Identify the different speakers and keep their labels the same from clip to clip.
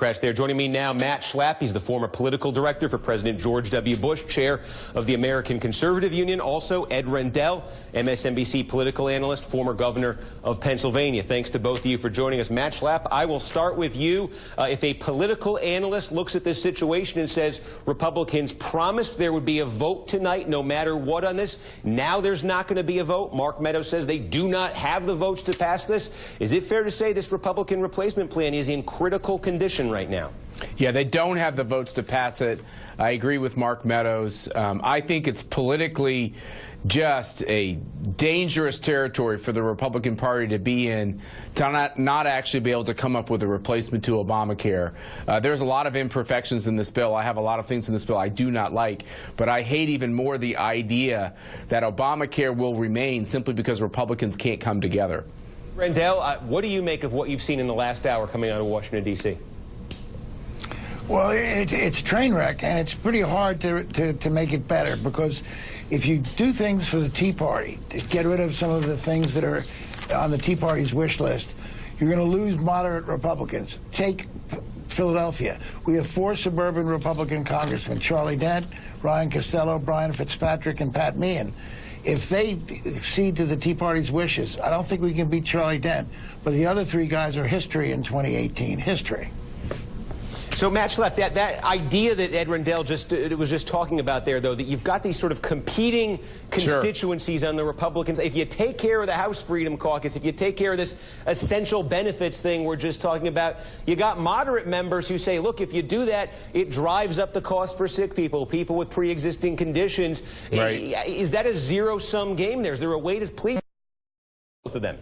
Speaker 1: Democrats there. Joining me now, Matt Schlapp. He's the former political director for President George W. Bush, chair of the American Conservative Union. Also, Ed Rendell, MSNBC political analyst, former governor of Pennsylvania. Thanks to both of you for joining us. Matt Schlapp, I will start with you. If a political analyst looks at this situation and says Republicans promised there would be a vote tonight no matter what on this, now there's not going to be a vote. Mark Meadows says they do not have the votes to pass this. Is it fair to say this Republican replacement plan is in critical condition right now?
Speaker 2: Yeah, they don't have the votes to pass it. I agree with Mark Meadows. I think it's politically just a dangerous territory for the Republican Party to be in, to not actually be able to come up with a replacement to Obamacare. There's a lot of imperfections in this bill. I have a lot of things in this bill I do not like, but I hate even more the idea that Obamacare will remain simply because Republicans can't come together.
Speaker 1: Rendell, what do you make of what you've seen in the last hour coming out of Washington, D.C.?
Speaker 3: Well, it's a train wreck, and it's pretty hard to make it better, because if you do things for the Tea Party, to get rid of some of the things that are on the Tea Party's wish list, you're going to lose moderate Republicans. Take Philadelphia. We have 4 suburban Republican congressmen, Charlie Dent, Ryan Costello, Brian Fitzpatrick, and Pat Meehan. If they accede to the Tea Party's wishes, I don't think we can beat Charlie Dent. But the other 3 guys are history in 2018. History.
Speaker 1: So, Matt Schlapp, that idea that Ed Rendell was just talking about there, though, that you've got these sort of competing constituencies on the Republicans. If you take care of the House Freedom Caucus, if you take care of this essential benefits thing we're just talking about, you got moderate members who say, look, if you do that, it drives up the cost for sick people, people with pre-existing conditions. Right. Is that a zero-sum game there? Is there a way to please both of them?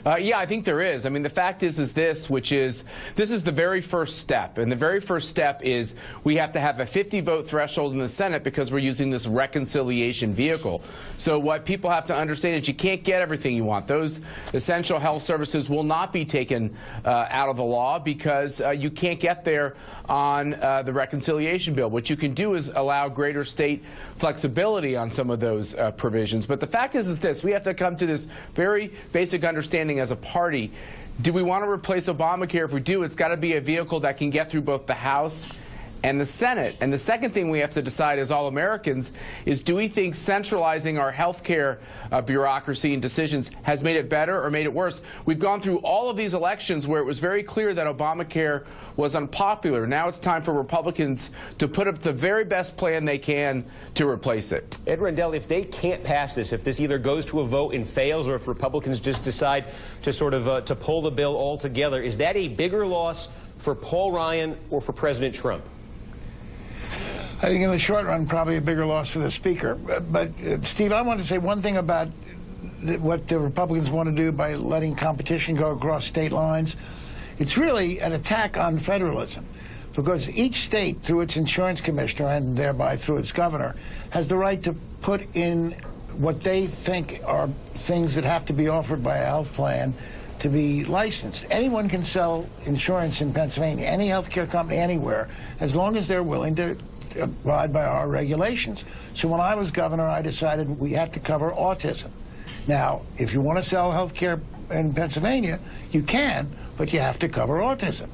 Speaker 2: Yeah, I think there is. I mean, the fact is this, which is, this is the very first step. And the very first step is we have to have a 50-vote threshold in the Senate because we're using this reconciliation vehicle. So what people have to understand is you can't get everything you want. Those essential health services will not be taken out of the law because you can't get there on the reconciliation bill. What you can do is allow greater state flexibility on some of those provisions. But the fact is this, we have to come to this very basic understanding as a party. Do we want to replace Obamacare? If we do, it's got to be a vehicle that can get through both the House and the Senate. And the second thing we have to decide as all Americans is, do we think centralizing our health care bureaucracy and decisions has made it better or made it worse? We've gone through all of these elections where it was very clear that Obamacare was unpopular. Now it's time for Republicans to put up the very best plan they can to replace it.
Speaker 1: Ed Rendell, if they can't pass this, if this either goes to a vote and fails, or if Republicans just decide to sort of to pull the bill altogether, is that a bigger loss for Paul Ryan or for President Trump?
Speaker 3: I think in the short run, probably a bigger loss for the Speaker. But, Steve, I want to say one thing about what the Republicans want to do by letting competition go across state lines. It's really an attack on federalism, because each state, through its insurance commissioner and thereby through its governor, has the right to put in what they think are things that have to be offered by a health plan to be licensed. Anyone can sell insurance in Pennsylvania, any health care company anywhere, as long as they're willing to abide by our regulations. So when I was governor, I decided we had to cover autism. Now, if you want to sell health care in Pennsylvania, you can, but you have to cover autism.